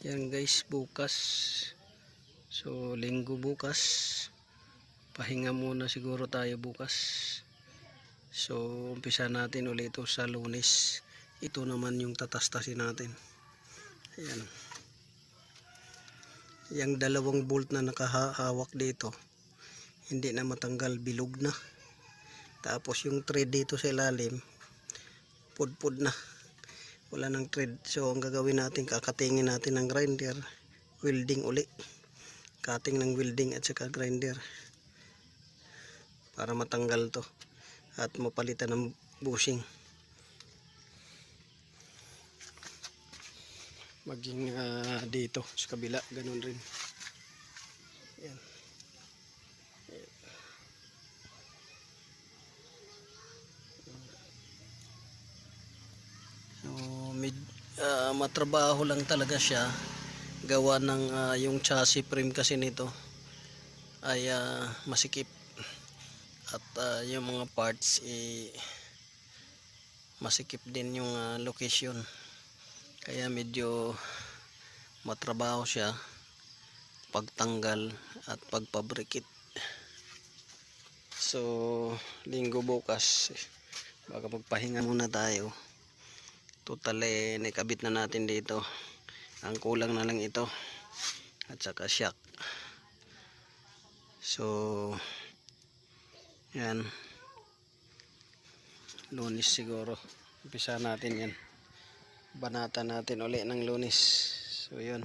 Yan guys, bukas. So linggo bukas. Pahinga muna siguro tayo bukas. So umpisa natin ulit ito sa Lunes. Ito naman yung tatastasin natin. Ayan. Yung dalawang bolt na nakahawak dito, hindi na matanggal, bilog na. Tapos yung thread dito sa ilalim, pudpud na. Wala nang thread. So ang gagawin natin, kakatingin natin ng grinder, welding uli. Cutting ng welding at saka grinder para matanggal to at mapalitan ng bushing. Maging dito sa kabila ganun rin. Yan. So matrabaho lang talaga siya, gawa ng yung chassis frame kasi nito ay masikip at yung mga parts masikip din yung location, kaya medyo matrabaho siya pagtanggal at pagpabrikit. So linggo bukas baka magpahinga muna tayo. Totally nakabit na natin dito, ang kulang na lang ito at saka shock. So yan, Lunes siguro umpisa natin yan, banata natin uli ng Lunes. So yun.